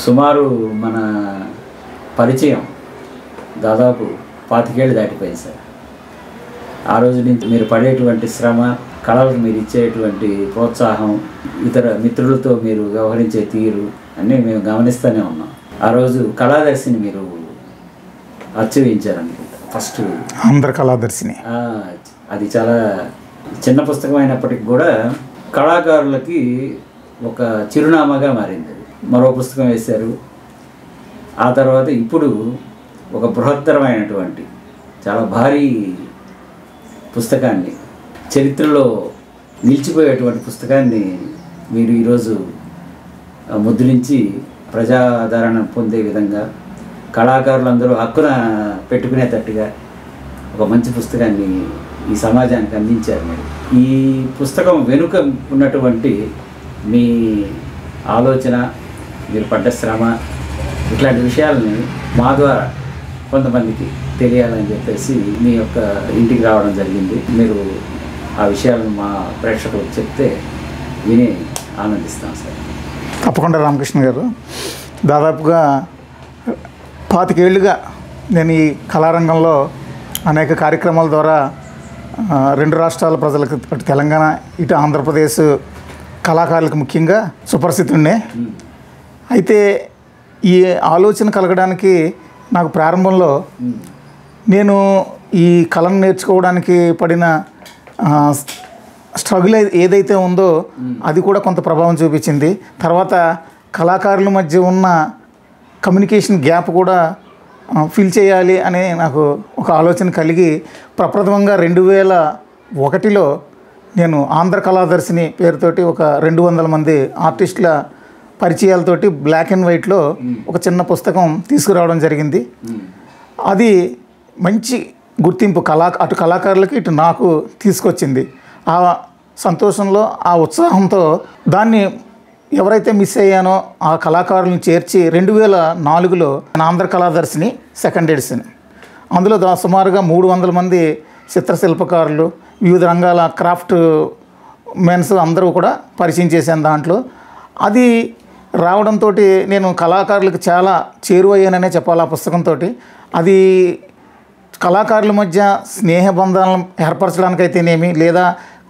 సుమారు మన పరిచయం దాదాపు 25 ఏళ్ళు దాటిపోయింది సార్. ఆ రోజు నుంచి మీరు పడేటువంటి శ్రమ, కళలకు మీరు ఇచ్చేటువంటి ప్రోత్సాహం, ఇతర మిత్రులతో మీరు వ్యవహరించే తీరు అన్నీ మేము గమనిస్తూనే ఉన్నాం. ఆ రోజు కళాదర్శిని మీరు అచ్చయించారనుకుంటా ఫస్ట్. ఆంధ్ర కళాదర్శిని అది చాలా చిన్న పుస్తకం అయినప్పటికీ కూడా కళాకారులకి ఒక చిరునామాగా మారింది. మరో పుస్తకం వేశారు. ఆ తర్వాత ఇప్పుడు ఒక బృహత్తరమైనటువంటి చాలా భారీ పుస్తకాన్ని, చరిత్రలో నిలిచిపోయేటువంటి పుస్తకాన్ని మీరు ఈరోజు ముద్రించి ప్రజాదరణ పొందే విధంగా కళాకారులందరూ హక్కున పెట్టుకునేటట్టుగా ఒక మంచి పుస్తకాన్ని ఈ సమాజానికి అందించారు. మీరు ఈ పుస్తకం వెనుక ఉన్నటువంటి మీ ఆలోచన, మీరు పడ్డ శ్రమ, ఇట్లాంటి విషయాలని మా ద్వారా కొంతమందికి తెలియాలని చెప్పేసి మీ యొక్క ఇంటికి రావడం జరిగింది. మీరు ఆ విషయాలను మా ప్రేక్షకులకు చెప్తే విని ఆనందిస్తాం సార్. తప్పకుండా రామకృష్ణ గారు. దాదాపుగా 25 ఏళ్ళుగా నేను ఈ కళారంగంలో అనేక కార్యక్రమాల ద్వారా 2 రాష్ట్రాల ప్రజలకు, అటు తెలంగాణ ఇటు ఆంధ్రప్రదేశ్ కళాకారులకు ముఖ్యంగా సుపరిచితున్నే. అయితే ఈ ఆలోచన కలగడానికి నాకు ప్రారంభంలో నేను ఈ కళను నేర్చుకోవడానికి పడిన స్ట్రగుల్ ఏదైతే ఉందో అది కూడా కొంత ప్రభావం చూపించింది. తర్వాత కళాకారుల మధ్య ఉన్న కమ్యూనికేషన్ గ్యాప్ కూడా ఫిల్ చేయాలి అని నాకు ఒక ఆలోచన కలిగి ప్రప్రథమంగా 2001లో నేను ఆంధ్ర కళాదర్శిని పేరుతోటి ఒక 200 మంది ఆర్టిస్టుల పరిచయాలతోటి బ్లాక్ అండ్ వైట్లో ఒక చిన్న పుస్తకం తీసుకురావడం జరిగింది. అది మంచి గుర్తింపు అటు కళాకారులకి ఇటు నాకు తీసుకొచ్చింది. ఆ సంతోషంలో, ఆ ఉత్సాహంతో దాన్ని ఎవరైతే మిస్ అయ్యానో ఆ కళాకారులను చేర్చి 2004లో ఆంధ్ర కళాదర్శిని 2nd ఎడిషన్, అందులో సుమారుగా 300 మంది చిత్రశిల్పకారులు, వివిధ రంగాల క్రాఫ్ట్ మెన్స్ అందరూ కూడా పరిచయం చేశాను దాంట్లో. అది రావడంతో నేను కళాకారులకు చాలా చేరువయ్యాననే చెప్పాలి. ఆ పుస్తకంతో అది కళాకారుల మధ్య స్నేహబంధాలను ఏర్పరచడానికైతేనేమి, లేదా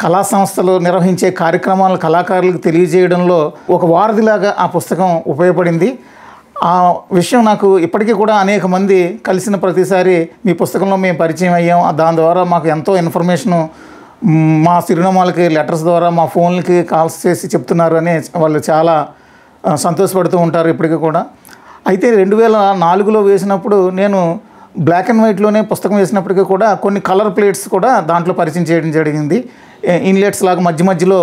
కళా సంస్థలు నిర్వహించే కార్యక్రమాలను కళాకారులకు తెలియజేయడంలో ఒక వారధిలాగా ఆ పుస్తకం ఉపయోగపడింది. ఆ విషయం నాకు ఇప్పటికీ కూడా అనేక మంది కలిసిన ప్రతిసారి మీ పుస్తకంలో మేము పరిచయం అయ్యాం, దాని ద్వారా మాకు ఎంతో ఇన్ఫర్మేషను మా చిరునామాలకి లెటర్స్ ద్వారా, మా ఫోన్లకి కాల్స్ చేసి చెప్తున్నారు అని వాళ్ళు చాలా సంతోషపడుతూ ఉంటారు ఇప్పటికీ కూడా. అయితే 2004లో వేసినప్పుడు నేను బ్లాక్ అండ్ వైట్లోనే పుస్తకం వేసినప్పటికీ కూడా కొన్ని కలర్ ప్లేట్స్ కూడా దాంట్లో పరిచయం చేయడం జరిగింది. ఇన్లెట్స్ లాగా మధ్య మధ్యలో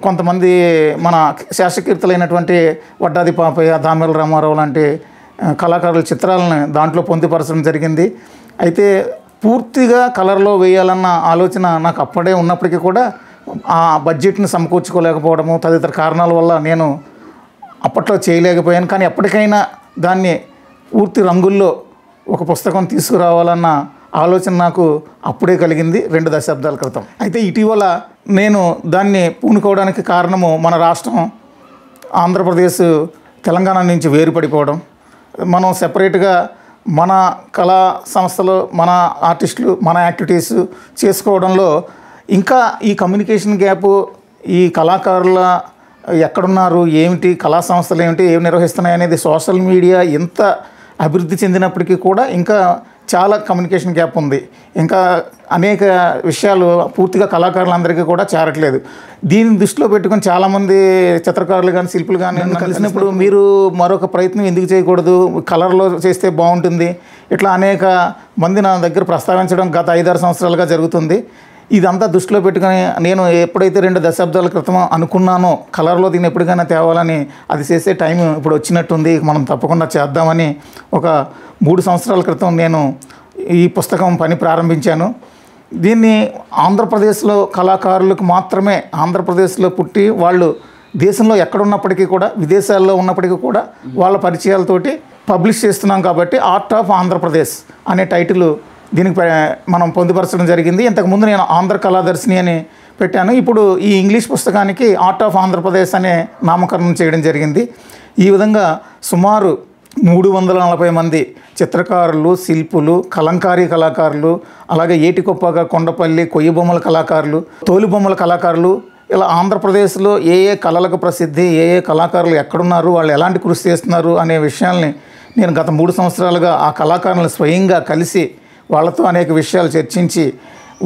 కొంతమంది మన శాస్త్రకీర్తులైనటువంటి వడ్డాది పాపయ్య, దామెల రామారావు లాంటి కళాకారుల చిత్రాలను దాంట్లో పొందుపరచడం జరిగింది. అయితే పూర్తిగా కలర్లో వేయాలన్న ఆలోచన నాకు అప్పుడే ఉన్నప్పటికీ కూడా ఆ బడ్జెట్ని సమకూర్చుకోలేకపోవడము తదితర కారణాల వల్ల నేను అప్పట్లో చేయలేకపోయాను. కానీ ఎప్పటికైనా దాన్ని పూర్తి రంగుల్లో ఒక పుస్తకం తీసుకురావాలన్న ఆలోచన నాకు అప్పుడే కలిగింది 2 దశాబ్దాల క్రితం. అయితే ఇటీవల నేను దాన్ని పూనుకోవడానికి కారణము మన రాష్ట్రం ఆంధ్రప్రదేశ్ తెలంగాణ నుంచి వేరుపడిపోవడం, మనం సెపరేట్గా మన కళా సంస్థలు, మన ఆర్టిస్టులు, మన యాక్టివిటీస్ చేసుకోవడంలో ఇంకా ఈ కమ్యూనికేషన్ గ్యాపు, ఈ కళాకారుల ఎక్కడున్నారు, ఏమిటి, కళా సంస్థలు ఏమిటి, ఏమి నిర్వహిస్తున్నాయి అనేది సోషల్ మీడియా ఎంత అభివృద్ధి చెందినప్పటికీ కూడా ఇంకా చాలా కమ్యూనికేషన్ గ్యాప్ ఉంది. ఇంకా అనేక విషయాలు పూర్తిగా కళాకారులందరికీ కూడా చేరట్లేదు. దీన్ని దృష్టిలో పెట్టుకొని చాలామంది చిత్రకారులు కానీ శిల్పులు కానీ కలిసినప్పుడు మీరు మరొక ప్రయత్నం ఎందుకు చేయకూడదు, కలర్లో చేస్తే బాగుంటుంది, ఇట్లా అనేక మంది నా దగ్గర ప్రస్తావించడం గత 5-6 సంవత్సరాలుగా జరుగుతుంది. ఇదంతా దృష్టిలో పెట్టుకొని నేను ఎప్పుడైతే 2 దశాబ్దాల క్రితం అనుకున్నానో కలర్లో దీన్ని ఎప్పటికైనా తేవాలని, అది చేసే టైం ఇప్పుడు వచ్చినట్టుంది, మనం తప్పకుండా చేద్దామని ఒక 3 సంవత్సరాల క్రితం నేను ఈ పుస్తకం పని ప్రారంభించాను. దీన్ని ఆంధ్రప్రదేశ్లో కళాకారులకు మాత్రమే, ఆంధ్రప్రదేశ్లో పుట్టి వాళ్ళు దేశంలో ఎక్కడున్నప్పటికీ కూడా, విదేశాల్లో ఉన్నప్పటికీ కూడా వాళ్ళ పరిచయాలతోటి పబ్లిష్ చేస్తున్నాం కాబట్టి ఆర్ట్ ఆఫ్ ఆంధ్రప్రదేశ్ అనే టైటిల్ దీనికి మనం పొందుపరచడం జరిగింది. ఇంతకుముందు నేను ఆంధ్ర కళాదర్శిని అని పెట్టాను. ఇప్పుడు ఈ ఇంగ్లీష్ పుస్తకానికి ఆర్ట్ ఆఫ్ ఆంధ్రప్రదేశ్ అనే నామకరణం చేయడం జరిగింది. ఈ విధంగా సుమారు 340 మంది చిత్రకారులు, శిల్పులు, కలంకారీ కళాకారులు, అలాగే ఏటికొప్పగా, కొండపల్లి, కొయ్య బొమ్మల కళాకారులు, తోలుబొమ్మల కళాకారులు, ఇలా ఆంధ్రప్రదేశ్లో ఏ కళలకు ప్రసిద్ధి, ఏ కళాకారులు ఎక్కడున్నారు, వాళ్ళు ఎలాంటి కృషి చేస్తున్నారు అనే విషయాల్ని నేను గత 3 సంవత్సరాలుగా ఆ కళాకారులను స్వయంగా కలిసి వాళ్ళతో అనేక విషయాలు చర్చించి,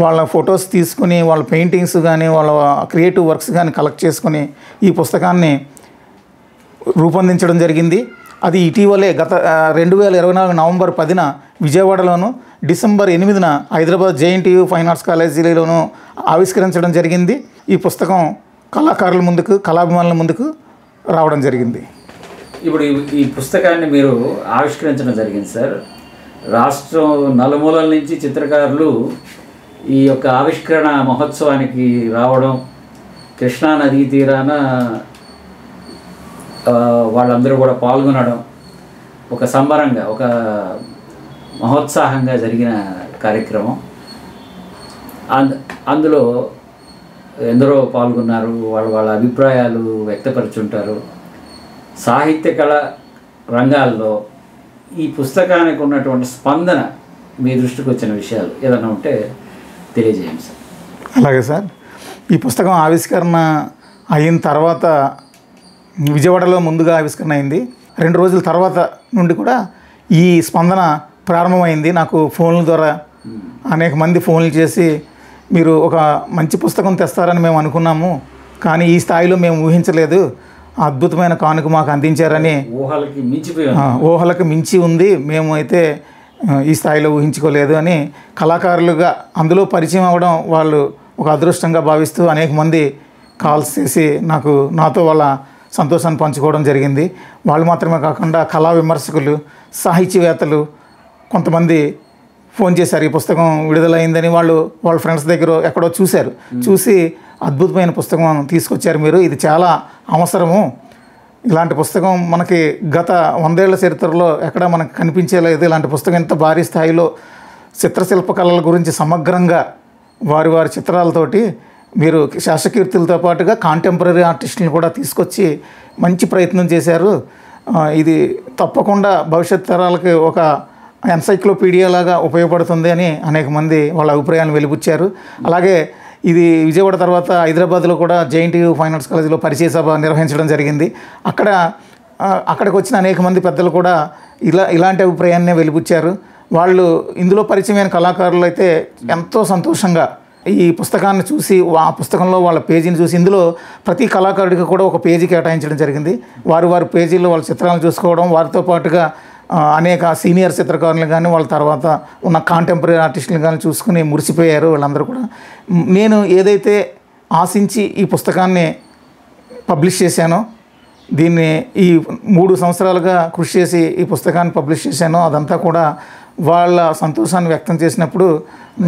వాళ్ళ ఫొటోస్ తీసుకుని, వాళ్ళ పెయింటింగ్స్ కానీ, వాళ్ళ క్రియేటివ్ వర్క్స్ కానీ కలెక్ట్ చేసుకుని ఈ పుస్తకాన్ని రూపొందించడం జరిగింది. అది ఇటీవలే గత 2024 నవంబర్ 10న విజయవాడలోను, డిసెంబర్ 8న హైదరాబాద్ JNTU ఫైన్ ఆర్ట్స్ కాలేజీలోను ఆవిష్కరించడం జరిగింది. ఈ పుస్తకం కళాకారుల ముందుకు, కళాభిమానుల ముందుకు రావడం జరిగింది. ఇప్పుడు ఈ పుస్తకాన్ని మీరు ఆవిష్కరించడం జరిగింది సార్. రాష్ట్రం నలుమూలల నుంచి చిత్రకారులు ఈ యొక్క ఆవిష్కరణ మహోత్సవానికి రావడం, కృష్ణా నదీ తీరాన వాళ్ళందరూ కూడా పాల్గొనడం ఒక సంబరంగా, ఒక మహోత్సాహంగా జరిగిన కార్యక్రమం. అందులో ఎందరో పాల్గొన్నారు, వాళ్ళ అభిప్రాయాలు వ్యక్తపరుచుంటారు. సాహిత్య కళ రంగాల్లో ఈ పుస్తకానికి ఉన్నటువంటి స్పందన, మీ దృష్టికి వచ్చిన విషయాలు ఏదైనా ఉంటే తెలియజేయండి సార్. అలాగే సార్, ఈ పుస్తకం ఆవిష్కరణ అయిన తర్వాత విజయవాడలో ముందుగా ఆవిష్కరణ అయింది. 2 రోజుల తర్వాత నుండి కూడా ఈ స్పందన ప్రారంభమైంది. నాకు ఫోన్ల ద్వారా అనేక మంది ఫోన్లు చేసి, మీరు ఒక మంచి పుస్తకం తెస్తారని మేము అనుకున్నాము, కానీ ఈ స్థాయిలో మేము ఊహించలేదు, అద్భుతమైన కానుక మాకు అందించారని, ఊహలకు మించి ఉంది, మేము అయితే ఈ స్థాయిలో ఊహించుకోలేదు అని కళాకారులుగా అందులో పరిచయం అవ్వడం వాళ్ళు ఒక అదృష్టంగా భావిస్తూ అనేక మంది కాల్స్ చేసి నాతో వాళ్ళ సంతోషాన్ని పంచుకోవడం జరిగింది. వాళ్ళు మాత్రమే కాకుండా కళా విమర్శకులు, సాహిత్యవేత్తలు కొంతమంది ఫోన్ చేశారు. ఈ పుస్తకం విడుదలైందని వాళ్ళ ఫ్రెండ్స్ దగ్గర ఎక్కడో చూసి అద్భుతమైన పుస్తకం తీసుకొచ్చారు మీరు, ఇది చాలా అవసరము, ఇలాంటి పుస్తకం మనకి గత 100 ఏళ్ల చరిత్రలో ఎక్కడ మనకు కనిపించేలేదు, ఇలాంటి పుస్తకం ఎంత భారీ స్థాయిలో చిత్రశిల్ప కళల గురించి సమగ్రంగా వారి చిత్రాలతోటి మీరు శాస్త్రకీర్తులతో పాటుగా కాంటెంపరీ ఆర్టిస్టులను కూడా తీసుకొచ్చి మంచి ప్రయత్నం చేశారు. ఇది తప్పకుండా భవిష్యత్ తరాలకి ఒక ఎన్సైక్లోపీడియా లాగా ఉపయోగపడుతుంది అని అనేక మంది వాళ్ళ అభిప్రాయాలను వెలిబుచ్చారు. అలాగే ఇది విజయవాడ తర్వాత హైదరాబాద్లో కూడా JNTU ఫైన్ ఆర్ట్స్ కాలేజీలో పరిచయ సభ నిర్వహించడం జరిగింది. అక్కడికి వచ్చిన అనేక మంది పెద్దలు కూడా ఇలాంటి అభిప్రాయాన్నే వెలిబుచ్చారు. వాళ్ళు ఇందులో పరిచయమైన కళాకారులు అయితే ఎంతో సంతోషంగా ఈ పుస్తకాన్ని చూసి, ఆ పుస్తకంలో వాళ్ళ పేజీని చూసి, ఇందులో ప్రతి కళాకారుడికి కూడా ఒక పేజీ కేటాయించడం జరిగింది. వారి పేజీలో వాళ్ళ చిత్రాలను చూసుకోవడం, వారితో పాటుగా అనేక సీనియర్ చిత్రకారులు కానీ వాళ్ళ తర్వాత ఉన్న కాంటెంపరీ ఆర్టిస్టులు కానీ చూసుకుని మురిసిపోయారు వాళ్ళందరూ కూడా. నేను ఏదైతే ఆశించి ఈ పుస్తకాన్ని పబ్లిష్ చేశానో, దీన్ని ఈ 3 సంవత్సరాలుగా కృషి చేసి ఈ పుస్తకాన్ని పబ్లిష్ చేశానో, అదంతా కూడా వాళ్ళ సంతోషాన్ని వ్యక్తం చేసినప్పుడు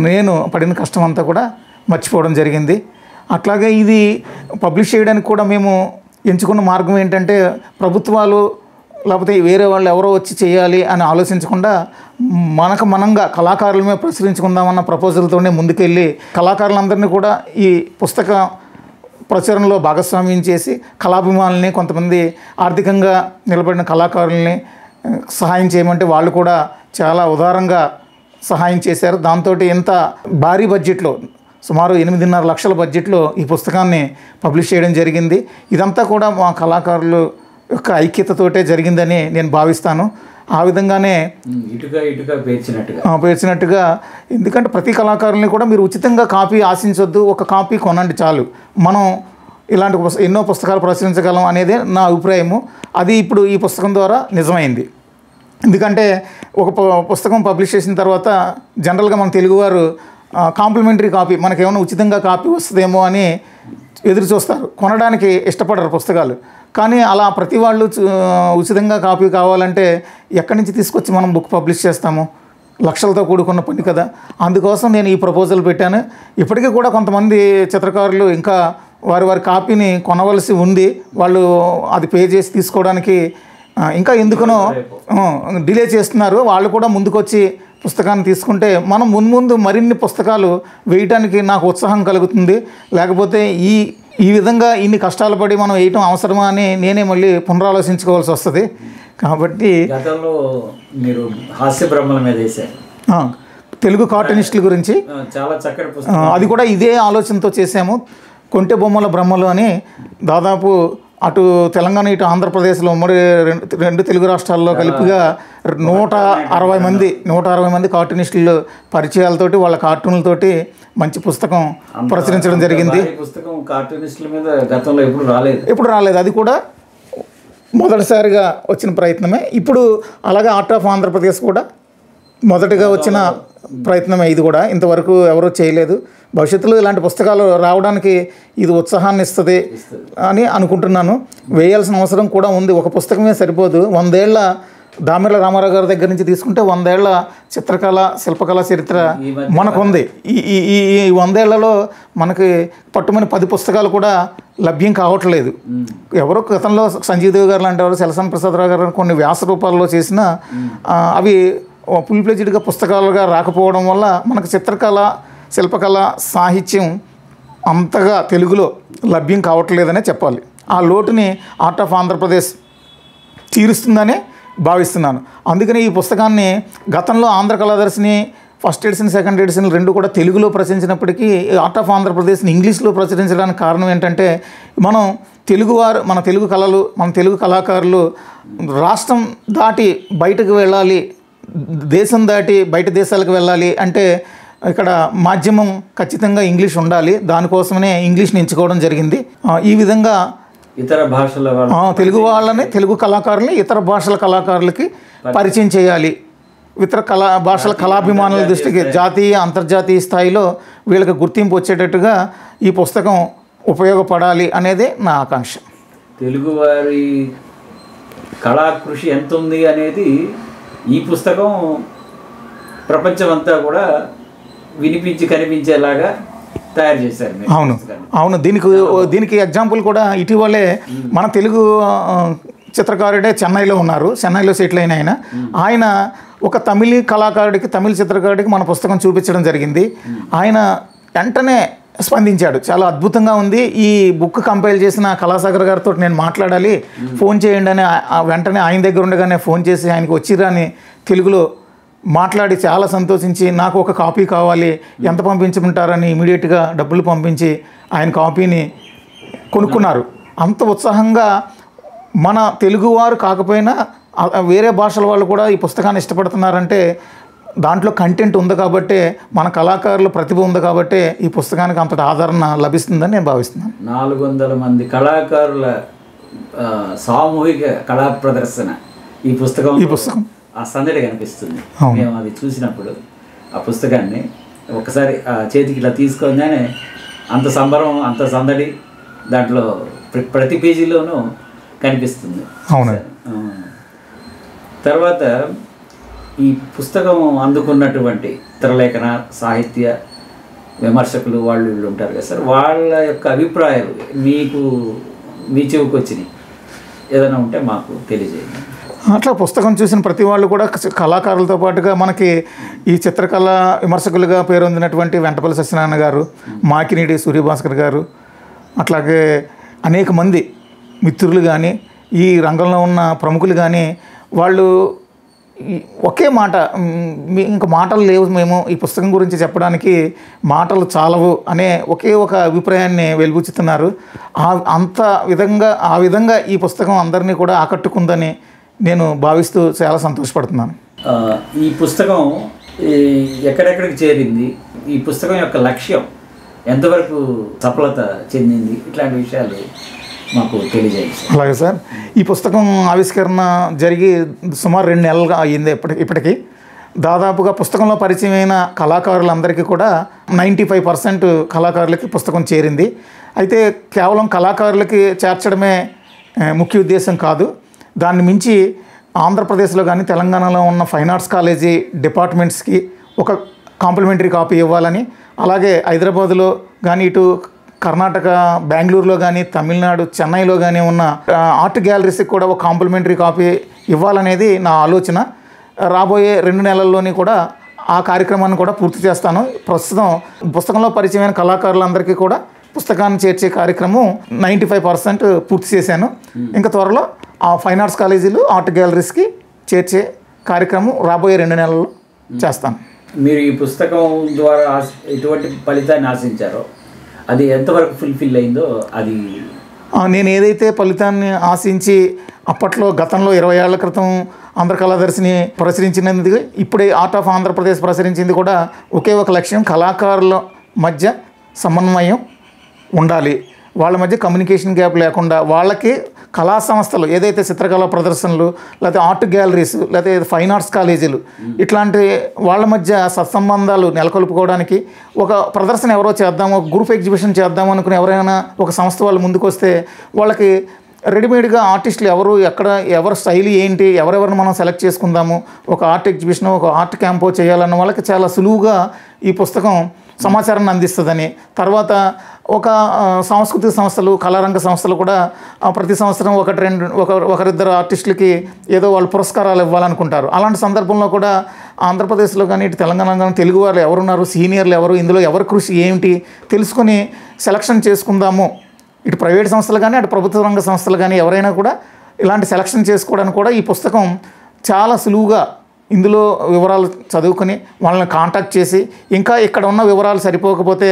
నేను పడిన కష్టం అంతా కూడా మర్చిపోవడం జరిగింది. అట్లాగే ఇది పబ్లిష్ చేయడానికి కూడా మేము ఎంచుకున్న మార్గం ఏంటంటే, ప్రభుత్వాలు లేకపోతే వేరే వాళ్ళు ఎవరో వచ్చి చేయాలి అని ఆలోచించకుండా మనంగా కళాకారులమే ప్రచురించుకుందామన్న ప్రపోజల్తోనే ముందుకెళ్ళి కళాకారులందరినీ కూడా ఈ పుస్తక ప్రచురణలో భాగస్వామ్యం చేసి కళాభిమానుల్ని, కొంతమంది ఆర్థికంగా నిలబడిన కళాకారుల్ని సహాయం చేయమంటే వాళ్ళు కూడా చాలా ఉదారంగా సహాయం చేశారు. దాంతో ఇంత భారీ బడ్జెట్లో, సుమారు 8.5 లక్షల బడ్జెట్లో ఈ పుస్తకాన్ని పబ్లిష్ చేయడం జరిగింది. ఇదంతా కూడా మా కళాకారులు యొక్క ఐక్యతతోటే జరిగిందని నేను భావిస్తాను. ఆ విధంగానే పేర్చినట్టుగా, ఎందుకంటే ప్రతి కళాకారుల్ని కూడా మీరు ఉచితంగా కాపీ ఆశించొద్దు, ఒక కాపీ కొనండి చాలు, మనం ఇలాంటి ఎన్నో పుస్తకాలు ప్రచురించగలం అనేదే నా అభిప్రాయము. అది ఇప్పుడు ఈ పుస్తకం ద్వారా నిజమైంది. ఎందుకంటే ఒక పుస్తకం పబ్లిష్ చేసిన తర్వాత జనరల్గా మన తెలుగువారు కాంప్లిమెంటరీ కాపీ, మనకేమైనా ఉచితంగా కాపీ వస్తుందేమో అని ఎదురు చూస్తారు, కొనడానికి ఇష్టపడరు పుస్తకాలు. కానీ అలా ప్రతి వాళ్ళు ఉచితంగా కాపీ కావాలంటే ఎక్కడి నుంచి తీసుకొచ్చి మనం బుక్ పబ్లిష్ చేస్తాము? లక్షలతో కూడుకున్న పని కదా. అందుకోసం నేను ఈ ప్రపోజల్ పెట్టాను. ఇప్పటికీ కూడా కొంతమంది చిత్రకారులు ఇంకా వారి కాపీని కొనవలసి ఉంది. వాళ్ళు అది పే చేసి తీసుకోవడానికి ఇంకా ఎందుకనో డిలే చేస్తున్నారు. వాళ్ళు కూడా ముందుకొచ్చి పుస్తకాన్ని తీసుకుంటే మనం ముందు మరిన్ని పుస్తకాలు వేయటానికి నాకు ఉత్సాహం కలుగుతుంది. లేకపోతే ఈ విధంగా ఇన్ని కష్టాలు పడి మనం వేయటం అవసరమా అని నేనే మళ్ళీ పునరాలోచించుకోవాల్సి వస్తుంది. కాబట్టి గతంలో మీరు హాస్య బ్రహ్మల మీద వేశారు, తెలుగు కార్టూనిస్టుల గురించి చాలా చక్కటి పుస్తకం. అది కూడా ఇదే ఆలోచనతో చేశాము. కొంటె బొమ్మల బ్రహ్మలు అని దాదాపు అటు తెలంగాణ ఇటు ఆంధ్రప్రదేశ్లో ఉమ్మడి రెండు తెలుగు రాష్ట్రాల్లో కలిపిగా 160 మంది కార్టూనిస్టులు పరిచయాలతోటి వాళ్ళ కార్టూన్లతోటి మంచి పుస్తకం ప్రచురించడం జరిగింది. పుస్తకం కార్టూనిస్టుల మీద గతంలో ఎప్పుడు రాలేదు. అది కూడా మొదటిసారిగా వచ్చిన ప్రయత్నమే. ఇప్పుడు అలాగే ఆర్ట్ ఆఫ్ ఆంధ్రప్రదేశ్ కూడా మొదటిగా వచ్చిన ప్రయత్నమే. ఇది కూడా ఇంతవరకు ఎవరూ చేయలేదు. భవిష్యత్తులో ఇలాంటి పుస్తకాలు రావడానికి ఇది ఉత్సాహాన్ని ఇస్తుంది అని అనుకుంటున్నాను. వేయాల్సిన అవసరం కూడా ఉంది. ఒక పుస్తకమే సరిపోదు. 100 ఏళ్ల దామెర్ల రామారావు గారి దగ్గర నుంచి తీసుకుంటే 100 ఏళ్ల చిత్రకళ శిల్పకళ చరిత్ర మనకుంది. ఈ 100 ఏళ్లలో మనకి పట్టుమని 10 పుస్తకాలు కూడా లభ్యం కావట్లేదు. ఎవరో గతంలో సంజీవ్ దేవ్ గారు లాంటి వారు, సెలసాని ప్రసాదరావు గారు కొన్ని వ్యాస రూపాల్లో చేసిన అవి ఫుల్ ఫ్లెడ్జ్డ్గా పుస్తకాలుగా రాకపోవడం వల్ల మనకు చిత్రకళ శిల్పకళ సాహిత్యం అంతగా తెలుగులో లభ్యం కావట్లేదనే చెప్పాలి. ఆ లోటుని ఆర్ట్ ఆఫ్ ఆంధ్రప్రదేశ్ తీరుస్తుందనే భావిస్తున్నాను. అందుకని ఈ పుస్తకాన్ని గతంలో Andhra Kaladarshini first edition second edition 2 కూడా తెలుగులో ప్రచురించినప్పటికీ ఆర్ట్ ఆఫ్ ఆంధ్రప్రదేశ్ని ఇంగ్లీష్లో ప్రచురించడానికి కారణం ఏంటంటే, మనం తెలుగువారు, మన తెలుగు కళలు, మన తెలుగు కళాకారులు రాష్ట్రం దాటి బయటకు వెళ్ళాలి, దేశం దాటి బయట దేశాలకు వెళ్ళాలి అంటే ఇక్కడ మాధ్యమం ఖచ్చితంగా ఇంగ్లీష్ ఉండాలి. దానికోసమనే ఇంగ్లీష్ని ఎంచుకోవడం జరిగింది. ఈ విధంగా ఇతర భాషల తెలుగు వాళ్ళని, తెలుగు కళాకారుల్ని ఇతర భాషల కళాకారులకి పరిచయం చేయాలి. ఇతర భాషల కళాభిమానుల దృష్టికి జాతీయ అంతర్జాతీయ స్థాయిలో వీళ్ళకి గుర్తింపు వచ్చేటట్టుగా ఈ పుస్తకం ఉపయోగపడాలి అనేది నా ఆకాంక్ష. తెలుగువారి కళాకృషి ఎంత ఉంది అనేది ఈ పుస్తకం ప్రపంచమంతా కూడా వినిపించి కనిపించేలాగా తయారు చేశారు. అవును. దీనికి ఎగ్జాంపుల్ కూడా ఇటీవలే మన తెలుగు చిత్రకారుడే చెన్నైలో ఉన్నారు, చెన్నైలో సెటిల్ అయిన ఆయన ఒక తమిళ కళాకారుడికి, తమిళ చిత్రకారుడికి మన పుస్తకం చూపించడం జరిగింది. ఆయన వెంటనే స్పందించాడు, చాలా అద్భుతంగా ఉంది, ఈ బుక్ కంపైల్ చేసిన కళాసాగర్ గారితో నేను మాట్లాడాలి, ఫోన్ చేయండి అని వెంటనే ఆయన దగ్గర ఉండగానే ఫోన్ చేసి ఆయనకి వచ్చిరాని తెలుగులో మాట్లాడి చాలా సంతోషించి నాకు ఒక కాపీ కావాలి, ఎంత పంపించమంటారని ఇమీడియట్గా డబ్బులు పంపించి ఆయన కాపీని కొనుక్కున్నారు. అంత ఉత్సాహంగా మన తెలుగువారు కాకపోయినా వేరే భాషల వాళ్ళు కూడా ఈ పుస్తకాన్ని ఇష్టపడుతున్నారంటే దాంట్లో కంటెంట్ ఉంది కాబట్టి, మన కళాకారుల ప్రతిభ ఉంది కాబట్టి ఈ పుస్తకానికి అంతటి ఆదరణ లభిస్తుందని నేను భావిస్తున్నాను. 400 మంది కళాకారుల సామూహిక కళా ప్రదర్శన ఈ పుస్తకం ఆ సందడి కనిపిస్తుంది. అవును. మేము అది చూసినప్పుడు ఆ పుస్తకాన్ని ఒకసారి ఆ చేతికి ఇలా తీసుకోగానే అంత సంబరం, అంత సందడి దాంట్లో ప్రతి పేజీలోనూ కనిపిస్తుంది. అవును. తర్వాత ఈ పుస్తకం అందుకున్నటువంటి చిత్రలేఖన సాహిత్య విమర్శకులు వాళ్ళు వీళ్ళు ఉంటారు కదా సార్, వాళ్ళ యొక్క అభిప్రాయాలు మీ చెవికి వచ్చినాయి ఏదైనా ఉంటే మాకు తెలియజేయండి. అట్లా పుస్తకం చూసిన ప్రతి వాళ్ళు కూడా కళాకారులతో పాటుగా మనకి ఈ చిత్రకళ విమర్శకులుగా పేరొందినటువంటి వెంటపల్లి సత్యనారాయణ గారు, మాకినీడి సూర్యభాస్కర్ గారు, అట్లాగే అనేక మంది మిత్రులు కానీ ఈ రంగంలో ఉన్న ప్రముఖులు కానీ వాళ్ళు ఒకే మాట, ఇంకా మాటలు లేవు, మేము ఈ పుస్తకం గురించి చెప్పడానికి మాటలు చాలవు అనే ఒకే ఒక అభిప్రాయాన్ని వెలిబుచ్చుతున్నారు. ఆ విధంగా ఈ పుస్తకం అందరినీ కూడా ఆకట్టుకుందని నేను భావిస్తూ చాలా సంతోషపడుతున్నాను. ఈ పుస్తకం ఎక్కడెక్కడికి చేరింది, ఈ పుస్తకం యొక్క లక్ష్యం ఎంతవరకు సఫలత చెందింది, ఇట్లాంటి విషయాలు మాకు తెలియజేయండి. అలాగే సార్, ఈ పుస్తకం ఆవిష్కరణ జరిగి సుమారు 2 నెలలుగా అయ్యింది. ఇప్పటికీ దాదాపుగా పుస్తకంలో పరిచయమైన కళాకారులందరికీ కూడా 95% కళాకారులకి పుస్తకం చేరింది. అయితే కేవలం కళాకారులకి చేర్చడమే ముఖ్య ఉద్దేశం కాదు. దాన్ని మించి ఆంధ్రప్రదేశ్లో కానీ తెలంగాణలో ఉన్న ఫైన్ ఆర్ట్స్ కాలేజీ డిపార్ట్మెంట్స్కి ఒక కాంప్లిమెంటరీ కాపీ ఇవ్వాలని, అలాగే హైదరాబాదులో కానీ ఇటు కర్ణాటక బెంగళూరులో కానీ తమిళనాడు చెన్నైలో కానీ ఉన్న ఆర్ట్ గ్యాలరీస్కి కూడా ఒక కాంప్లిమెంటరీ కాపీ ఇవ్వాలనేది నా ఆలోచన. రాబోయే 2 నెలల్లోని కూడా ఆ కార్యక్రమాన్ని కూడా పూర్తి చేస్తాను. ప్రస్తుతం పుస్తకంలో పరిచయమైన కళాకారులందరికీ కూడా పుస్తకాన్ని చేర్చే కార్యక్రమం 95% పూర్తి చేశాను. ఇంకా త్వరలో ఆ ఫైన్ ఆర్ట్స్ కాలేజీలు ఆర్ట్ గ్యాలరీస్కి చేర్చే కార్యక్రమం రాబోయే 2 నెలల్లో చేస్తాను. మీరు ఈ పుస్తకం ద్వారా ఎటువంటి ఫలితాన్ని ఆశించారో అది ఎంతవరకు ఫుల్ఫిల్ అయిందో అది నేను ఏదైతే ఫలితాన్ని ఆశించి అప్పట్లో గతంలో 20 ఏళ్ల క్రితం ఆంధ్ర కళాదర్శిని ప్రచురించినది, ఇప్పుడే ఆర్ట్ ఆఫ్ ఆంధ్రప్రదేశ్ ప్రచురించింది కూడా ఒకే ఒక లక్ష్యం, కళాకారుల మధ్య సమన్వయం ఉండాలి, వాళ్ళ మధ్య కమ్యూనికేషన్ గ్యాప్ లేకుండా వాళ్ళకి కళా సంస్థలు ఏదైతే చిత్రకళా ప్రదర్శనలు లేకపోతే ఆర్ట్ గ్యాలరీస్ లేకపోతే ఫైన్ ఆర్ట్స్ కాలేజీలు ఇట్లాంటి వాళ్ళ మధ్య సత్సంబంధాలు నెలకొల్పుకోవడానికి ఒక ప్రదర్శన ఎవరో చేద్దాము, ఒక గ్రూప్ ఎగ్జిబిషన్ చేద్దాము అనుకుని ఎవరైనా ఒక సంస్థ వాళ్ళు ముందుకు వస్తే వాళ్ళకి రెడీమేడ్గా ఆర్టిస్టులు ఎవరి స్టైల్ ఏంటి, ఎవరెవరిని మనం సెలెక్ట్ చేసుకుందాము, ఒక ఆర్ట్ ఎగ్జిబిషన్ ఒక ఆర్ట్ క్యాంపో చేయాలన్న వాళ్ళకి చాలా సులువుగా ఈ పుస్తకం సమాచారాన్ని అందిస్తుందని, తర్వాత ఒక సాంస్కృతిక సంస్థలు కళారంగ సంస్థలు కూడా ప్రతి సంవత్సరం ఒకరిద్దరు ఆర్టిస్టులకి ఏదో వాళ్ళు పురస్కారాలు ఇవ్వాలనుకుంటారు. అలాంటి సందర్భంలో కూడా ఆంధ్రప్రదేశ్లో కానీ ఇటు తెలంగాణ కానీ తెలుగు వాళ్ళు ఎవరున్నారు, సీనియర్లు ఎవరు, ఇందులో ఎవరి కృషి ఏమిటి తెలుసుకొని సెలక్షన్ చేసుకుందాము. ఇటు ప్రైవేట్ సంస్థలు కానీ అటు ప్రభుత్వ రంగ సంస్థలు కానీ ఎవరైనా కూడా ఇలాంటి సెలక్షన్ చేసుకోవడానికి కూడా ఈ పుస్తకం చాలా సులువుగా ఇందులో వివరాలు చదువుకొని వాళ్ళని కాంటాక్ట్ చేసి ఇంకా ఇక్కడ ఉన్న వివరాలు సరిపోకపోతే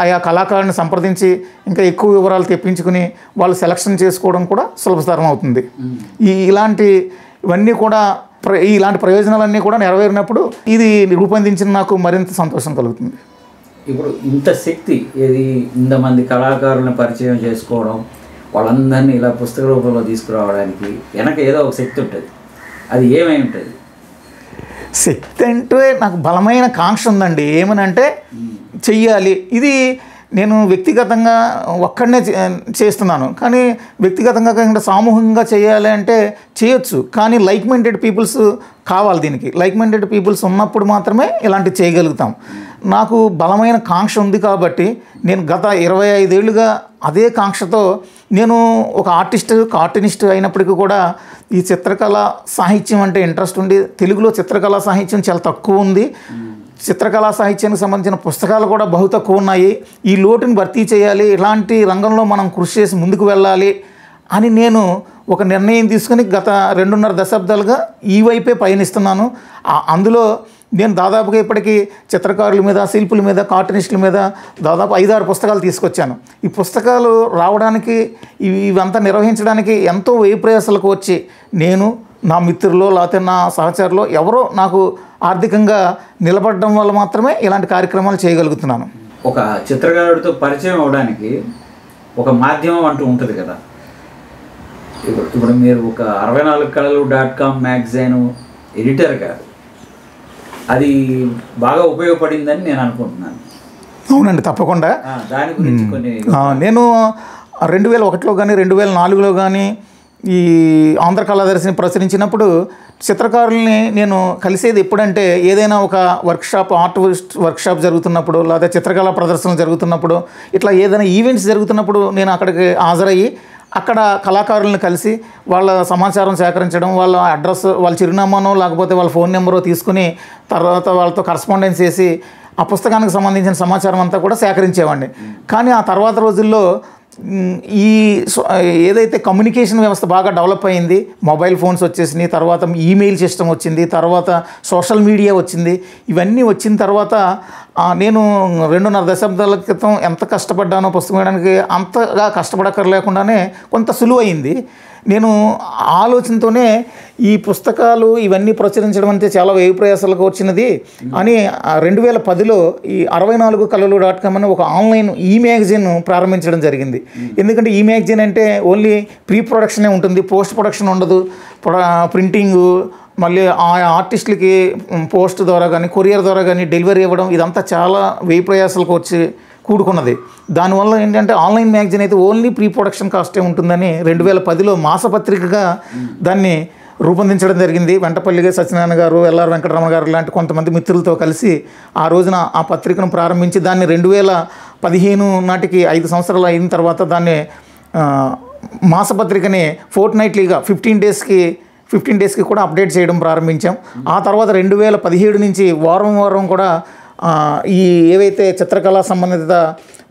ఆయా కళాకారుని సంప్రదించి ఇంకా ఎక్కువ వివరాలు తెప్పించుకుని వాళ్ళు సెలక్షన్ చేసుకోవడం కూడా సులభతరం అవుతుంది. ఇలాంటివన్నీ కూడా ఇలాంటి ప్రయోజనాలన్నీ కూడా నెరవేరినప్పుడు ఇది రూపొందించిన నాకు మరింత సంతోషం కలుగుతుంది. ఇప్పుడు ఇంత శక్తి ఇంతమంది కళాకారులను పరిచయం చేసుకోవడం, వాళ్ళందరినీ ఇలా పుస్తక రూపంలో తీసుకురావడానికి వెనక ఏదో ఒక శక్తి ఉంటుంది, అది ఏమై ఉంటుంది? శక్తి అంటే నాకు బలమైన కాంక్ష ఉందండి. ఏమనంటే చెయ్యాలి, ఇది నేను వ్యక్తిగతంగా ఒక్కడనే చేస్తున్నాను, కానీ వ్యక్తిగతంగా కాకుండా సామూహికంగా చేయాలి అంటే చేయొచ్చు, కానీ లైక్ మైండెడ్ పీపుల్స్ కావాలి. దీనికి లైక్ మైండెడ్ పీపుల్స్ ఉన్నప్పుడు మాత్రమే ఇలాంటివి చేయగలుగుతాం. నాకు బలమైన కాంక్ష ఉంది కాబట్టి నేను గత 25 ఏళ్ళుగా అదే కాంక్షతో నేను ఒక కార్టూనిస్ట్ అయినప్పటికీ కూడా ఈ చిత్రకళ సాహిత్యం అంటే ఇంట్రెస్ట్ ఉండి, తెలుగులో చిత్రకళా సాహిత్యం చాలా తక్కువ ఉంది, చిత్రకళా సాహిత్యానికి సంబంధించిన పుస్తకాలు కూడా బహు తక్కువ ఉన్నాయి, ఈ లోటుని భర్తీ చేయాలి, ఇలాంటి రంగంలో మనం కృషి చేసి ముందుకు వెళ్ళాలి అని నేను ఒక నిర్ణయం తీసుకుని గత 2.5 దశాబ్దాలుగా ఈ వైపే పయనిస్తున్నాను. అందులో నేను దాదాపుగా ఇప్పటికీ చిత్రకారుల మీద, శిల్పుల మీద, కార్టూనిస్టుల మీద దాదాపు 5-6 పుస్తకాలు తీసుకొచ్చాను. ఈ పుస్తకాలు రావడానికి ఇవంతా నిర్వహించడానికి ఎంతో వ్యయ ప్రయాసాలకు వచ్చి నేను, నా మిత్రులు లేకపోతే నా సహచరులు ఎవరో నాకు ఆర్థికంగా నిలబడడం వల్ల మాత్రమే ఇలాంటి కార్యక్రమాలు చేయగలుగుతున్నాను. ఒక చిత్రకారుడితో పరిచయం అవడానికి ఒక మాధ్యమం అంటూ ఉంటుంది కదా. ఇప్పుడు మీరు ఒక 64 కళలు.com మ్యాగజైను ఎడిటర్గా అది బాగా ఉపయోగపడిందని నేను అనుకుంటున్నాను. అవునండి, తప్పకుండా. దాని గురించి కొన్ని నేను 2001లో కానీ 2004లో కానీ ఈ ఆంధ్ర కళాదర్శిని ప్రచురించినప్పుడు చిత్రకారుల్ని నేను కలిసేది ఎప్పుడంటే ఏదైనా ఒక వర్క్షాప్, ఆర్ట్ వర్క్షాప్ జరుగుతున్నప్పుడు, లేదా చిత్రకళా ప్రదర్శనలు జరుగుతున్నప్పుడు, ఇట్లా ఏదైనా ఈవెంట్స్ జరుగుతున్నప్పుడు నేను అక్కడికి హాజరయ్యి అక్కడ కళాకారులను కలిసి వాళ్ళ సమాచారం సేకరించడం, వాళ్ళ అడ్రస్, వాళ్ళ చిరునామానో లేకపోతే వాళ్ళ ఫోన్ నెంబరో తీసుకుని తర్వాత వాళ్ళతో కరస్పాండెన్స్ చేసి ఆ పుస్తకానికి సంబంధించిన సమాచారం అంతా కూడా సేకరించేవాడిని. కానీ ఆ తర్వాత రోజుల్లో ఈ ఏదైతే కమ్యూనికేషన్ వ్యవస్థ బాగా డెవలప్ అయింది, మొబైల్ ఫోన్స్ వచ్చేసినాయి, తర్వాత ఈమెయిల్ సిస్టమ్ వచ్చింది, తర్వాత సోషల్ మీడియా వచ్చింది. ఇవన్నీ వచ్చిన తర్వాత నేను 2.5 దశాబ్దాల క్రితం ఎంత కష్టపడ్డానో పుస్తకం వేయడానికి అంతగా కష్టపడక్కర్లేకుండానే కొంత సులువైంది. నేను ఆలోచనతోనే ఈ పుస్తకాలు ఇవన్నీ ప్రచురించడం అంటే చాలా వ్యయ ప్రయాసాలకు వచ్చినది అని 2010లో ఈ 64కళలు.com అని ఒక ఆన్లైన్ ఈ మ్యాగజైన్ ప్రారంభించడం జరిగింది. ఎందుకంటే ఈ మ్యాగజైన్ అంటే ఓన్లీ ప్రీ ప్రొడక్షనే ఉంటుంది, పోస్ట్ ప్రొడక్షన్ ఉండదు. ప్రింటింగు, మళ్ళీ ఆ ఆర్టిస్టులకి పోస్ట్ ద్వారా కానీ కొరియర్ ద్వారా కానీ డెలివరీ ఇవ్వడం, ఇదంతా చాలా వ్యయ ప్రయాసాలకు వచ్చి కూడుకున్నది. దానివల్ల ఏంటంటే ఆన్లైన్ మ్యాగజైన్ అయితే ఓన్లీ ప్రీ ప్రొడక్షన్ కాస్టే ఉంటుందని 2010లో మాసపత్రికగా దాన్ని రూపొందించడం జరిగింది. వెంటపల్లి సత్యనారాయణ గారు, ఎల్ఆర్ వెంకటరమణ గారు లాంటి కొంతమంది మిత్రులతో కలిసి ఆ రోజున ఆ పత్రికను ప్రారంభించి దాన్ని 2015 నాటికి 5 సంవత్సరాలు అయిన తర్వాత దాన్ని మాసపత్రికని ఫోర్ట్నైట్లీగా 15 డేస్కి కూడా అప్డేట్ చేయడం ప్రారంభించాం. ఆ తర్వాత 2017 నుంచి వారం కూడా ఈ ఏవైతే చిత్రకళా సంబంధిత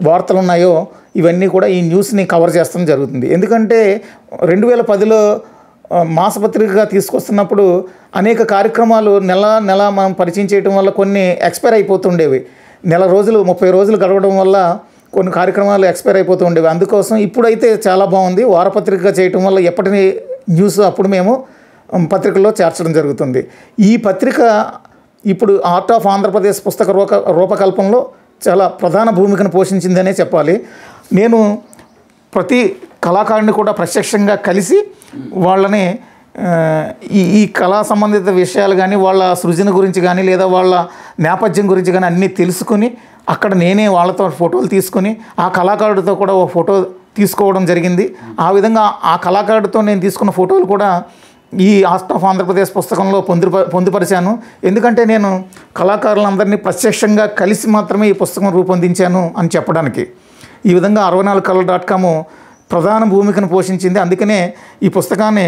వార్తలు ఉన్నాయో ఇవన్నీ కూడా ఈ న్యూస్ని కవర్ చేస్తడం జరుగుతుంది. ఎందుకంటే 2010లో మాసపత్రికగా తీసుకొస్తున్నప్పుడు అనేక కార్యక్రమాలు నెల మనం పరిచయం చేయడం వల్ల కొన్ని ఎక్స్పైర్ అయిపోతుండేవి. నెల రోజులు 30 రోజులు గడవడం వల్ల కొన్ని కార్యక్రమాలు ఎక్స్పైర్ అయిపోతూ ఉండేవి. అందుకోసం ఇప్పుడైతే చాలా బాగుంది, వారపత్రికగా చేయటం వల్ల ఎప్పటి న్యూస్ అప్పుడు మేము పత్రికల్లో చేర్చడం జరుగుతుంది. ఈ పత్రిక ఇప్పుడు ఆర్ట్ ఆఫ్ ఆంధ్రప్రదేశ్ పుస్తక రూపకల్పనలో చాలా ప్రధాన భూమికను పోషించిందనే చెప్పాలి. నేను ప్రతి కళాకారుని కూడా ప్రత్యక్షంగా కలిసి వాళ్ళని ఈ కళా సంబంధిత విషయాలు కానీ, వాళ్ళ సృజన గురించి కానీ, లేదా వాళ్ళ నేపథ్యం గురించి కానీ అన్నీ తెలుసుకుని అక్కడ నేనే వాళ్ళతో ఫోటోలు తీసుకుని ఆ కళాకారుడితో కూడా ఒక ఫోటో తీసుకోవడం జరిగింది. ఆ విధంగా ఆ కళాకారుడితో నేను తీసుకున్న ఫోటోలు కూడా ఈ ఆర్ట్ ఆఫ్ ఆంధ్రప్రదేశ్ పుస్తకంలో పొందుపరిచాను. ఎందుకంటే నేను కళాకారులందరినీ ప్రత్యక్షంగా కలిసి మాత్రమే ఈ పుస్తకం రూపొందించాను అని చెప్పడానికి. ఈ విధంగా 64కళలు.com ప్రధాన భూమికను పోషించింది. అందుకనే ఈ పుస్తకాన్ని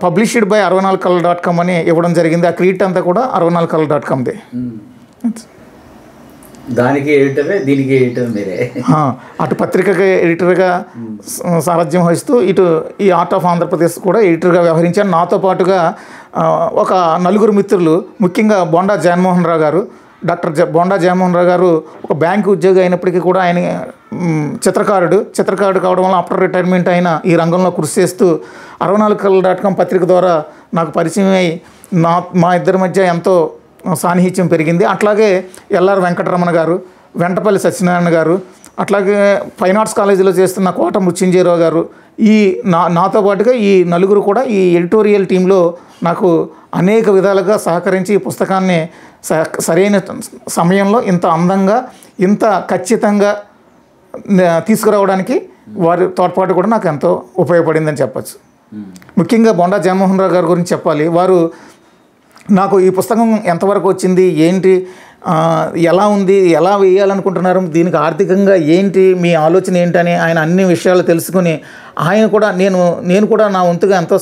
పబ్లిష్డ్ బై 64కళలు.com అని ఇవ్వడం జరిగింది. ఆ క్రెడిట్ అంతా కూడా 64కళలు.comదే. దానికి ఎడిటరే, దీనికి ఎడిటర్ మీరే. అటు పత్రికగా ఎడిటర్గా సారథ్యం వహిస్తూ ఇటు ఈ ఆర్ట్ ఆఫ్ ఆంధ్రప్రదేశ్ కూడా ఎడిటర్గా వ్యవహరించాను. నాతో పాటుగా ఒక 4 మిత్రులు, ముఖ్యంగా బొండా జగన్మోహన్ రావు గారు. బొండా జగన్మోహన్ రావు గారు ఒక బ్యాంకు ఉద్యోగి అయినప్పటికీ కూడా ఆయన చిత్రకారుడు కావడం వల్ల ఆఫ్టర్ రిటైర్మెంట్ అయిన ఈ రంగంలో కృషి చేస్తూ 64కళలు.com పత్రిక ద్వారా నాకు పరిచయం అయి మా ఇద్దరి మధ్య ఎంతో సాన్నిహిత్యం పెరిగింది. అట్లాగే ఎల్ఆర్ వెంకటరమణ గారు, వెంటపల్లి సత్యనారాయణ గారు, అట్లాగే ఫైన్ ఆర్ట్స్ కాలేజీలో చేస్తున్న కోట మృత్యుంజయరావు గారు, ఈ నాతో పాటుగా ఈ 4 కూడా ఈ ఎడిటోరియల్ టీంలో నాకు అనేక విధాలుగా సహకరించి ఈ పుస్తకాన్ని సరైన సమయంలో ఇంత అందంగా, ఇంత ఖచ్చితంగా తీసుకురావడానికి వారి తోడ్పాటు కూడా నాకు ఎంతో ఉపయోగపడిందని చెప్పచ్చు. ముఖ్యంగా బొండా జగన్మోహన్ రావు గారి గురించి చెప్పాలి. వారు నాకు ఈ పుస్తకం ఎంతవరకు వచ్చింది, ఏంటి, ఎలా ఉంది, ఎలా వేయాలనుకుంటున్నారు, దీనికి ఆర్థికంగా ఏంటి, మీ ఆలోచన ఏంటని ఆయన అన్ని విషయాలు తెలుసుకుని ఆయన కూడా నేను కూడా నా వంతుగా ఎంతో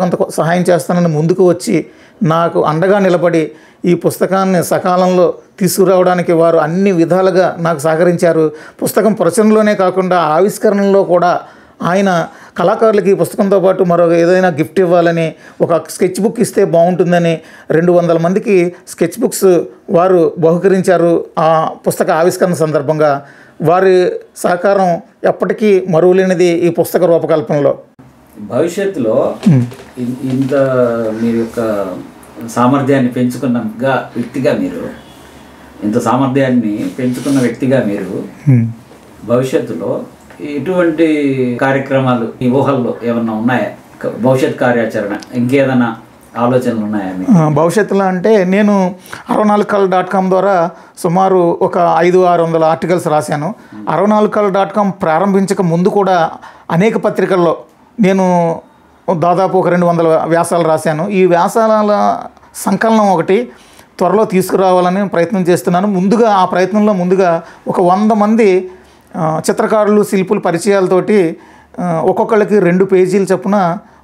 కొంత సహాయం చేస్తానని ముందుకు వచ్చి నాకు అండగా నిలబడి ఈ పుస్తకాన్ని సకాలంలో తీసుకురావడానికి వారు అన్ని విధాలుగా నాకు సహకరించారు. పుస్తకం ప్రచురణలోనే కాకుండా ఆవిష్కరణలో కూడా ఆయన కళాకారులకి ఈ పుస్తకంతో పాటు మరో ఏదైనా గిఫ్ట్ ఇవ్వాలని, ఒక స్కెచ్ బుక్ ఇస్తే బాగుంటుందని 200 మందికి స్కెచ్ బుక్స్ వారు బహుకరించారు. ఆ పుస్తక ఆవిష్కరణ సందర్భంగా వారి సహకారం ఎప్పటికీ మరువలేనిది ఈ పుస్తక రూపకల్పనలో. భవిష్యత్తులో ఇంత మీరు యొక్క సామర్థ్యాన్ని పెంచుకున్న వ్యక్తిగా మీరు భవిష్యత్తులో ఎటువంటి కార్యక్రమాలు ఈ ఊహల్లో ఏమన్నా ఉన్నాయా? భవిష్యత్ కార్యాచరణ ఇంకేదైనా ఆలోచనలు ఉన్నాయా మీకు? భవిష్యత్తులో అంటే నేను 64kal.com ద్వారా సుమారు ఒక 500-600 ఆర్టికల్స్ రాశాను. 64kal.com ప్రారంభించక ముందు కూడా అనేక పత్రికల్లో నేను దాదాపు ఒక 200 వ్యాసాలు రాశాను. ఈ వ్యాసాల సంకలనం ఒకటి త్వరలో తీసుకురావాలని ప్రయత్నం చేస్తున్నాను. ఆ ప్రయత్నంలో ముందుగా ఒక 100 మంది చిత్రకారులు, శిల్పుల పరిచయాలతోటి ఒక్కొక్కళ్ళకి 2 పేజీలు చొప్పున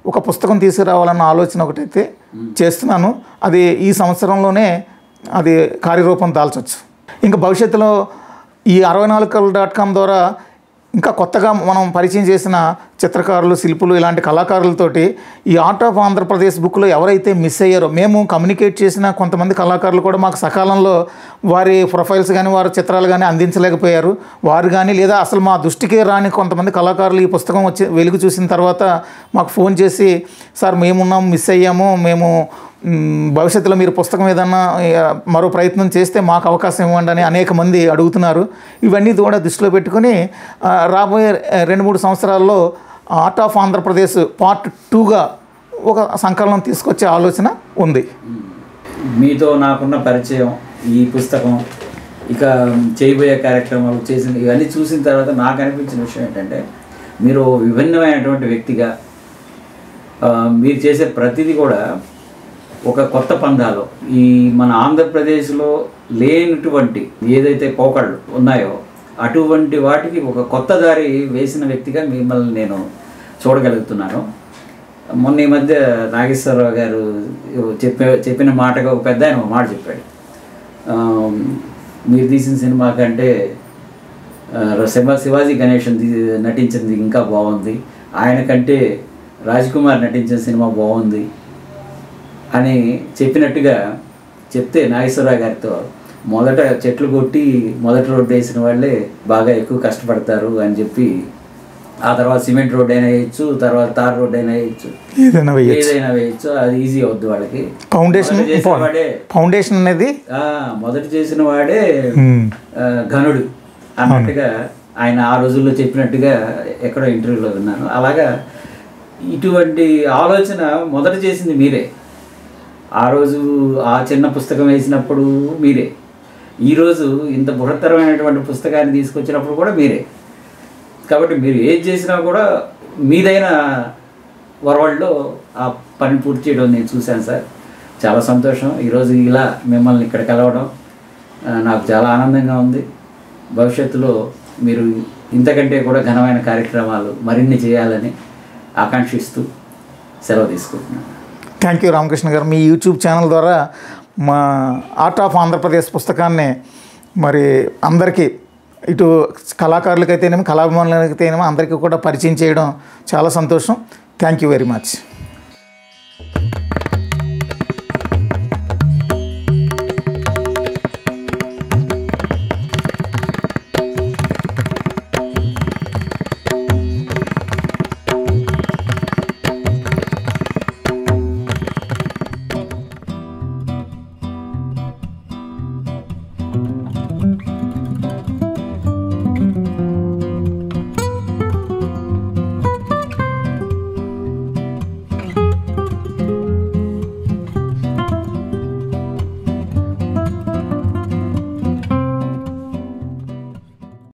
ఒక పుస్తకం తీసుకురావాలన్న ఆలోచన ఒకటైతే చేస్తున్నాను. అది ఈ సంవత్సరంలోనే అది కార్యరూపం దాల్చవచ్చు. ఇంకా భవిష్యత్తులో ఈ 64kal.com ద్వారా ఇంకా కొత్తగా మనం పరిచయం చేసిన చిత్రకారులు, శిల్పులు, ఇలాంటి కళాకారులతోటి ఈ ఆర్ట్ ఆఫ్ ఆంధ్రప్రదేశ్ బుక్లో ఎవరైతే మిస్ అయ్యారో, మేము కమ్యూనికేట్ చేసిన కొంతమంది కళాకారులు కూడా మాకు సకాలంలో వారి ప్రొఫైల్స్ కానీ వారి చిత్రాలు కానీ అందించలేకపోయారు. వారు కానీ లేదా అసలు మా దృష్టికి రాని కొంతమంది కళాకారులు ఈ పుస్తకం వెలుగు చూసిన తర్వాత మాకు ఫోన్ చేసి, సార్ మేమున్నాం, మిస్ అయ్యాము, మేము భవిష్యత్తులో మీరు పుస్తకం ఏదన్నా మరో ప్రయత్నం చేస్తే మాకు అవకాశం ఇవ్వండి అని అనేక మంది అడుగుతున్నారు. ఇవన్నీ కూడా దృష్టిలో పెట్టుకొని రాబోయే 2-3 సంవత్సరాల్లో ఆర్ట్ ఆఫ్ ఆంధ్రప్రదేశ్ పార్ట్ 2గా ఒక సంకలనం తీసుకొచ్చే ఆలోచన ఉంది. మీతో నాకున్న పరిచయం, ఈ పుస్తకం, ఇక చేయబోయే కార్యక్రమాలు ఇవన్నీ చూసిన తర్వాత నాకు అనిపించిన విషయం ఏంటంటే, మీరు విభిన్నమైనటువంటి వ్యక్తిగా మీరు చేసే ప్రతిదీ కూడా ఒక కొత్త పందాలో, ఈ మన ఆంధ్రప్రదేశ్లో లేనటువంటి ఏదైతే పోకళ్ళు ఉన్నాయో అటువంటి వాటికి ఒక కొత్త దారి వేసిన వ్యక్తిగా మిమ్మల్ని నేను చూడగలుగుతున్నాను. మొన్న ఈ మధ్య నాగేశ్వరరావు గారు చెప్పిన మాటగా ఒక పెద్ద ఆయన ఒక మాట చెప్పాడు. మీరు తీసిన సినిమా కంటే శివాజీ గణేషన్ నటించింది ఇంకా బాగుంది, ఆయన కంటే రాజ్ కుమార్ నటించిన సినిమా బాగుంది అని చెప్పినట్టుగా చెప్తే, నాగేశ్వరరావు గారితో మొదట చెట్లు కొట్టి మొదటి రోడ్డు వేసిన వాళ్ళే బాగా ఎక్కువ కష్టపడతారు అని చెప్పి, ఆ తర్వాత సిమెంట్ రోడ్ అయినా వేయచ్చు, తర్వాత తార్ రోడ్ అయినా వేయచ్చు, ఏదైనా వేయచ్చు, అది ఈజీ అవుద్ది వాళ్ళకి. ఫౌండేషన్ అనేది మొదట చేసిన వాడే ఘనుడు అన్నట్టుగా ఆయన ఆ రోజుల్లో చెప్పినట్టుగా ఎక్కడో ఇంటర్వ్యూలో విన్నాను. అలాగా ఇటువంటి ఆలోచన మొదట చేసింది మీరే. ఆ రోజు ఆ చిన్న పుస్తకం వేసినప్పుడు మీరే, ఈరోజు ఇంత బృహత్తరమైనటువంటి పుస్తకాన్ని తీసుకొచ్చినప్పుడు కూడా మీరే. కాబట్టి మీరు ఏది చేసినా కూడా మీదైన వరవల్లో ఆ పని పూర్తి చేయడం నేను చూశాను సార్. చాలా సంతోషం. ఈరోజు ఇలా మిమ్మల్ని ఇక్కడ కలవడం నాకు చాలా ఆనందంగా ఉంది. భవిష్యత్తులో మీరు ఇంతకంటే కూడా ఘనమైన కార్యక్రమాలు మరిన్ని చేయాలని ఆకాంక్షిస్తూ సెలవు తీసుకుంటున్నాను. థ్యాంక్ యూ రామకృష్ణ గారు. మీ యూట్యూబ్ ఛానల్ ద్వారా మా ఆర్ట్ ఆఫ్ ఆంధ్రప్రదేశ్ పుస్తకాన్ని మరి అందరికీ, ఇటు కళాకారులకైతేనేమో కళాభిమానులకైతేనేమో అందరికీ కూడా పరిచయం చేయడం చాలా సంతోషం. Thank you very much.